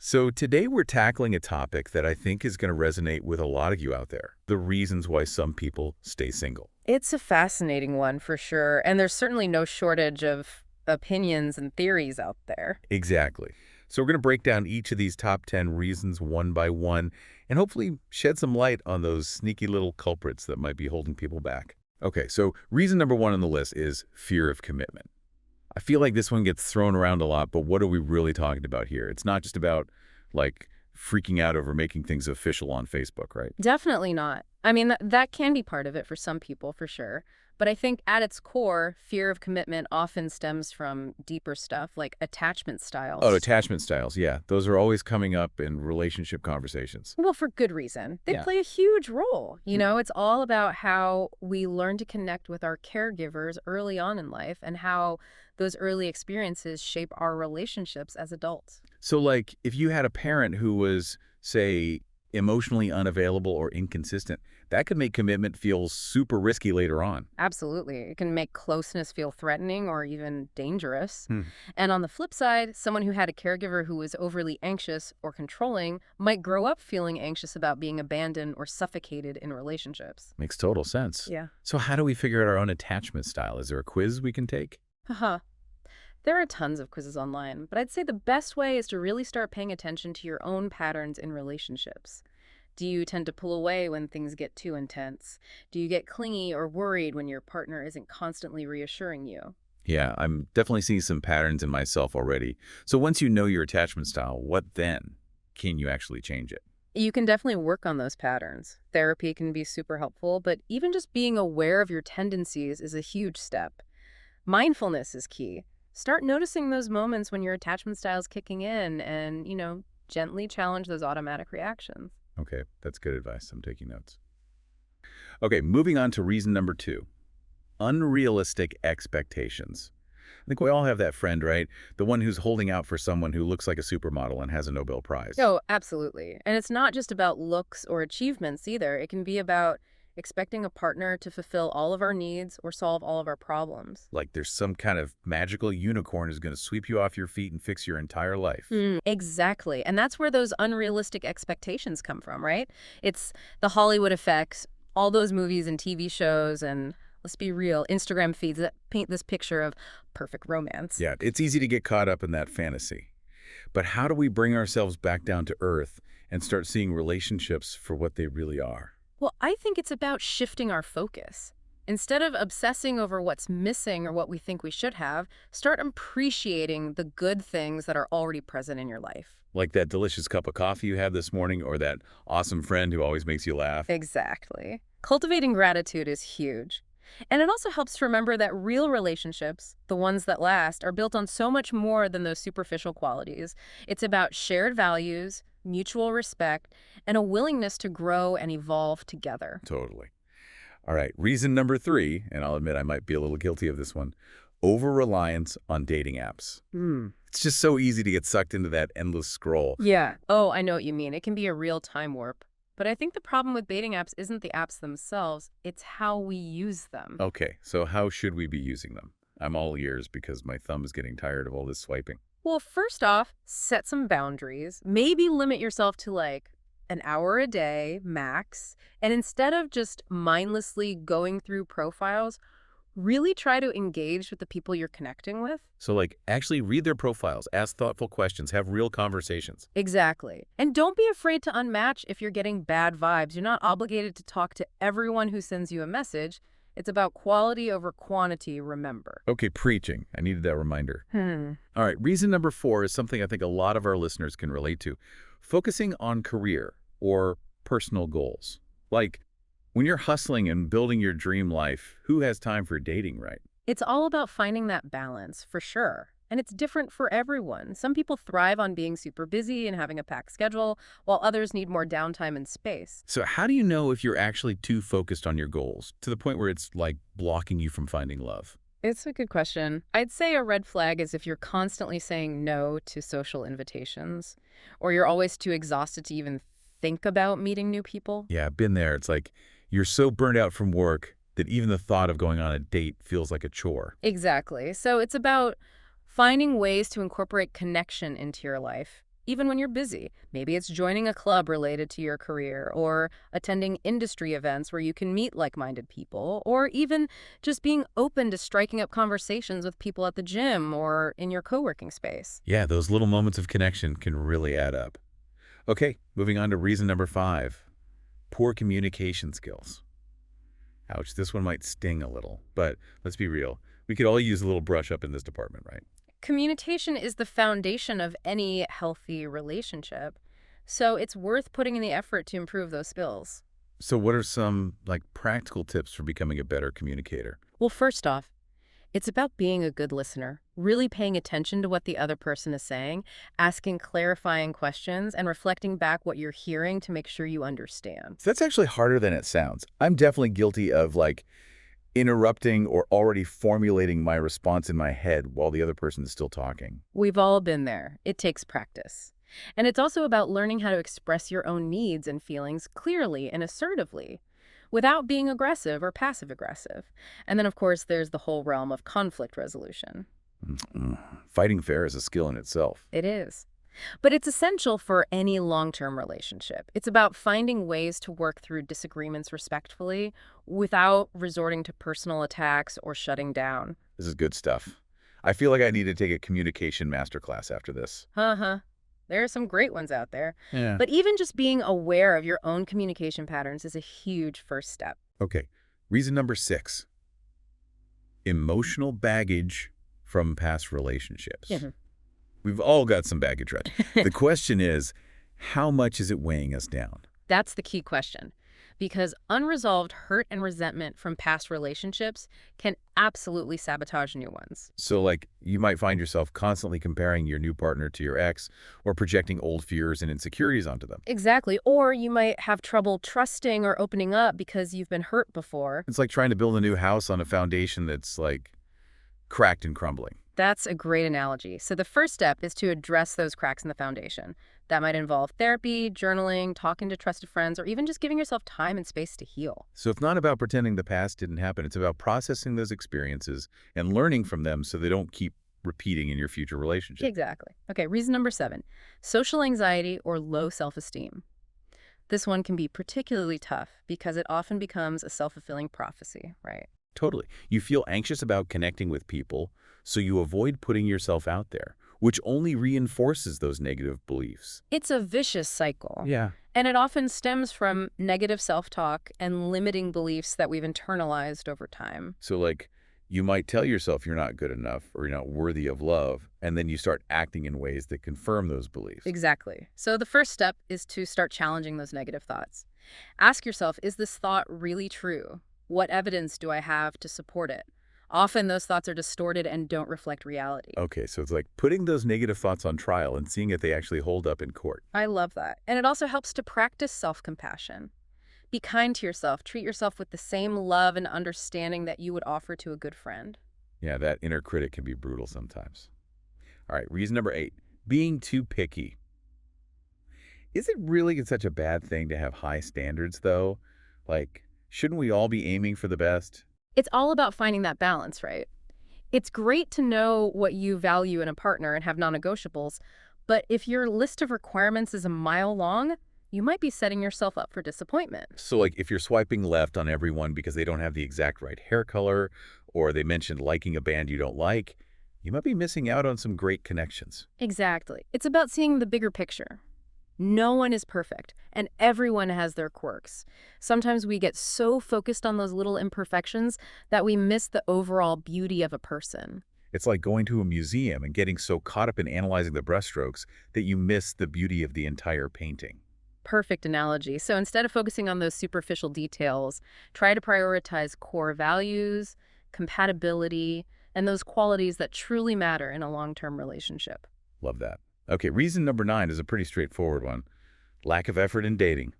So today we're tackling a topic that I think is going to resonate with a lot of you out there. The reasons why some people stay single. It's a fascinating one for sure, and there's certainly no shortage of opinions and theories out there. Exactly. So we're going to break down each of these top 10 reasons one by one and hopefully shed some light on those sneaky little culprits that might be holding people back. Okay, so reason number one on the list is fear of commitment. I feel like this one gets thrown around a lot, but what are we really talking about here? It's not just about, like, freaking out over making things official on Facebook, right? Definitely not. I mean, that can be part of it for some people, for sure. But I think at its core, fear of commitment often stems from deeper stuff like attachment Oh, styles. attachment styles, yeah. Those are always coming up in relationship conversations. Well, for good reason. They Yeah. play a huge role. It's all about how we learn to connect with our caregivers early on in life and how those early experiences shape our relationships as adults. So, like, if you had a parent who was, say, emotionally unavailable or inconsistent, that could make commitment feel super risky later on. Absolutely. It can make closeness feel threatening or even dangerous. Hmm. And on the flip side, someone who had a caregiver who was overly anxious or controlling might grow up feeling anxious about being abandoned or suffocated in relationships. Makes total sense. Yeah. So how do we figure out our own attachment style? Is there a quiz we can take? Haha. There are tons of quizzes online, but I'd say the best way is to really start paying attention to your own patterns in relationships. Do you tend to pull away when things get too intense? Do you get clingy or worried when your partner isn't constantly reassuring you? Yeah, I'm definitely seeing some patterns in myself already. So once you know your attachment style, what then? Can you actually change it? You can definitely work on those patterns. Therapy can be super helpful, but even just being aware of your tendencies is a huge step. Mindfulness is key. Start noticing those moments when your attachment style is kicking in and, gently challenge those automatic reactions. Okay, that's good advice. I'm taking notes. Okay, moving on to reason number two, unrealistic expectations. I think we all have that friend, right? The one who's holding out for someone who looks like a supermodel and has a Nobel Prize. Oh, absolutely. And it's not just about looks or achievements either. It can be about expecting a partner to fulfill all of our needs or solve all of our problems. Like there's some kind of magical unicorn who's going to sweep you off your feet and fix your entire life. Exactly. And that's where those unrealistic expectations come from, right? It's the Hollywood effects, all those movies and TV shows, and let's be real, Instagram feeds that paint this picture of perfect romance. Yeah, it's easy to get caught up in that fantasy. But how do we bring ourselves back down to earth and start seeing relationships for what they really are? Well, I think it's about shifting our focus. Instead of obsessing over what's missing or what we think we should have, start appreciating the good things that are already present in your life. Like that delicious cup of coffee you had this morning or that awesome friend who always makes you laugh. Exactly. Cultivating gratitude is huge. And it also helps to remember that real relationships, the ones that last, are built on so much more than those superficial qualities. It's about shared values, mutual respect, and a willingness to grow and evolve together. Totally. All right, reason number three, and I'll admit I might be a little guilty of this one, over-reliance on dating apps. It's just so easy to get sucked into that endless scroll. Yeah. Oh, I know what you mean. It can be a real time warp. But I think the problem with dating apps isn't the apps themselves, it's how we use them. Okay, so how should we be using them? I'm all ears because my thumb is getting tired of all this swiping. Well, first off, set some boundaries. Maybe limit yourself to like an hour a day max. And instead of just mindlessly going through profiles, really try to engage with the people you're connecting with. So, like, actually read their profiles, ask thoughtful questions, have real conversations. Exactly. And don't be afraid to unmatch if you're getting bad vibes. You're not obligated to talk to everyone who sends you a message. It's about quality over quantity, remember. Okay, preaching. I needed that reminder. All right, reason number four is something I think a lot of our listeners can relate to. Focusing on career or personal goals. Like, when you're hustling and building your dream life, who has time for dating, right? It's all about finding that balance, for sure. And it's different for everyone. Some people thrive on being super busy and having a packed schedule, while others need more downtime and space. So how do you know if you're actually too focused on your goals to the point where it's like blocking you from finding love? It's a good question. I'd say a red flag is if you're constantly saying no to social invitations, or you're always too exhausted to even think about meeting new people. Yeah, I've been there. It's like you're so burned out from work that even the thought of going on a date feels like a chore. Exactly. So it's about finding ways to incorporate connection into your life, even when you're busy. Maybe it's joining a club related to your career, or attending industry events where you can meet like-minded people, or even just being open to striking up conversations with people at the gym or in your co-working space. Yeah, those little moments of connection can really add up. Okay, moving on to reason number 5. Poor communication skills. Ouch, this one might sting a little, but let's be real. We could all use a little brush up in this department, right? Communication is the foundation of any healthy relationship, so it's worth putting in the effort to improve those skills. So what are some practical tips for becoming a better communicator? Well, first off, it's about being a good listener, really paying attention to what the other person is saying, asking clarifying questions, and reflecting back what you're hearing to make sure you understand. So that's actually harder than it sounds. I'm definitely guilty of interrupting or already formulating my response in my head while the other person is still talking. We've all been there. It takes practice. And it's also about learning how to express your own needs and feelings clearly and assertively, without being aggressive or passive-aggressive. And then, of course, there's the whole realm of conflict resolution. Fighting fair is a skill in itself. It is. But it's essential for any long-term relationship. It's about finding ways to work through disagreements respectfully without resorting to personal attacks or shutting down. This is good stuff. I feel like I need to take a communication masterclass after this. Uh-huh. There are some great ones out there. Yeah. But even just being aware of your own communication patterns is a huge first step. Okay, reason number 6. Emotional baggage from past relationships. Mhm. We've all got some baggage, right? The question is, how much is it weighing us down? That's the key question. Because unresolved hurt and resentment from past relationships can absolutely sabotage new ones. So, you might find yourself constantly comparing your new partner to your ex or projecting old fears and insecurities onto them. Exactly. Or you might have trouble trusting or opening up because you've been hurt before. It's like trying to build a new house on a foundation that's, cracked and crumbling. That's a great analogy. So the first step is to address those cracks in the foundation. That might involve therapy, journaling, talking to trusted friends, or even just giving yourself time and space to heal. So it's not about pretending the past didn't happen. It's about processing those experiences and learning from them so they don't keep repeating in your future relationship. Exactly. Okay, reason number 7, social anxiety or low self-esteem. This one can be particularly tough because it often becomes a self-fulfilling prophecy, right? Totally. You feel anxious about connecting with people, so you avoid putting yourself out there, which only reinforces those negative beliefs. It's a vicious cycle. Yeah. And it often stems from negative self-talk and limiting beliefs that we've internalized over time. So, you might tell yourself you're not good enough or you're not worthy of love, and then you start acting in ways that confirm those beliefs. Exactly. So the first step is to start challenging those negative thoughts. Ask yourself, is this thought really true? What evidence do I have to support it? Often those thoughts are distorted and don't reflect reality. Okay, so it's like putting those negative thoughts on trial and seeing if they actually hold up in court. I love that. And it also helps to practice self-compassion. Be kind to yourself. Treat yourself with the same love and understanding that you would offer to a good friend. Yeah, that inner critic can be brutal sometimes. All right, reason number 8, being too picky. Is it really such a bad thing to have high standards, though? Shouldn't we all be aiming for the best? It's all about finding that balance, right? It's great to know what you value in a partner and have non-negotiables, but if your list of requirements is a mile long, you might be setting yourself up for disappointment. So, if you're swiping left on everyone because they don't have the exact right hair color, or they mentioned liking a band you don't like, you might be missing out on some great connections. Exactly. It's about seeing the bigger picture. No one is perfect, and everyone has their quirks. Sometimes we get so focused on those little imperfections that we miss the overall beauty of a person. It's like going to a museum and getting so caught up in analyzing the brushstrokes that you miss the beauty of the entire painting. Perfect analogy. So instead of focusing on those superficial details, try to prioritize core values, compatibility, and those qualities that truly matter in a long-term relationship. Love that. Okay, reason number 9 is a pretty straightforward one. Lack of effort in dating.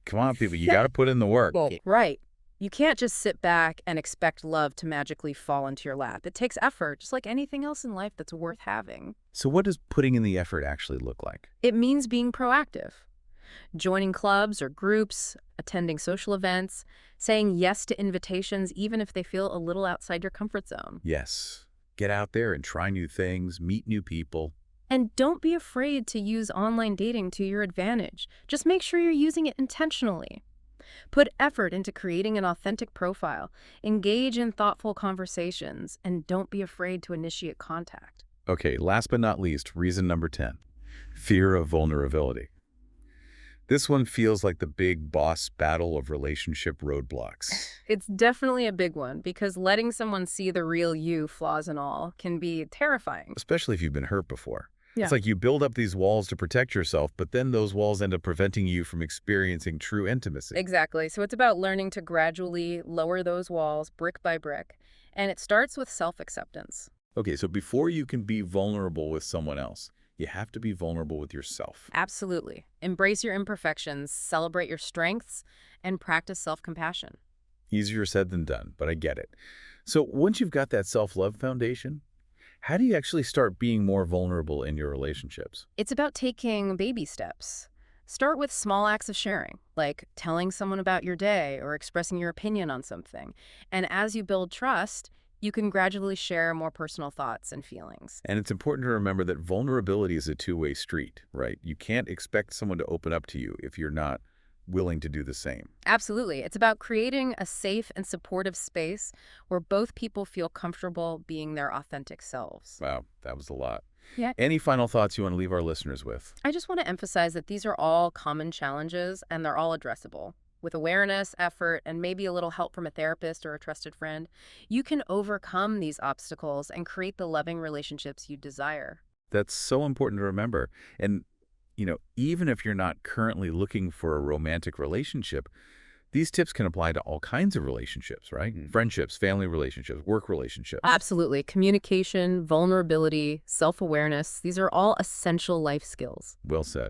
Come on, people, you got to put in the work. Right. You can't just sit back and expect love to magically fall into your lap. It takes effort, just like anything else in life that's worth having. So what does putting in the effort actually look like? It means being proactive. Joining clubs or groups, attending social events, saying yes to invitations even if they feel a little outside your comfort zone. Yes. Get out there and try new things, meet new people. And don't be afraid to use online dating to your advantage. Just make sure you're using it intentionally. Put effort into creating an authentic profile, engage in thoughtful conversations, and don't be afraid to initiate contact. Okay, last but not least, reason number 10, fear of vulnerability. This one feels like the big boss battle of relationship roadblocks. It's definitely a big one because letting someone see the real you, flaws and all, can be terrifying. Especially if you've been hurt before. Yeah. It's like you build up these walls to protect yourself, but then those walls end up preventing you from experiencing true intimacy. Exactly. So it's about learning to gradually lower those walls brick by brick. And it starts with self-acceptance. Okay, so before you can be vulnerable with someone else, you have to be vulnerable with yourself. Absolutely. Embrace your imperfections, celebrate your strengths, and practice self-compassion. Easier said than done, but I get it. So once you've got that self-love foundation, how do you actually start being more vulnerable in your relationships? It's about taking baby steps. Start with small acts of sharing, like telling someone about your day or expressing your opinion on something. And as you build trust, you can gradually share more personal thoughts and feelings. And it's important to remember that vulnerability is a two-way street, right? You can't expect someone to open up to you if you're not willing to do the same. Absolutely. It's about creating a safe and supportive space where both people feel comfortable being their authentic selves. Wow, that was a lot. Yeah. Any final thoughts you want to leave our listeners with? I just want to emphasize that these are all common challenges and they're all addressable. With awareness, effort, and maybe a little help from a therapist or a trusted friend, you can overcome these obstacles and create the loving relationships you desire. That's so important to remember. And, even if you're not currently looking for a romantic relationship, these tips can apply to all kinds of relationships, right? Friendships, family relationships, work relationships. Absolutely. Communication, vulnerability, self-awareness, these are all essential life skills. Well said.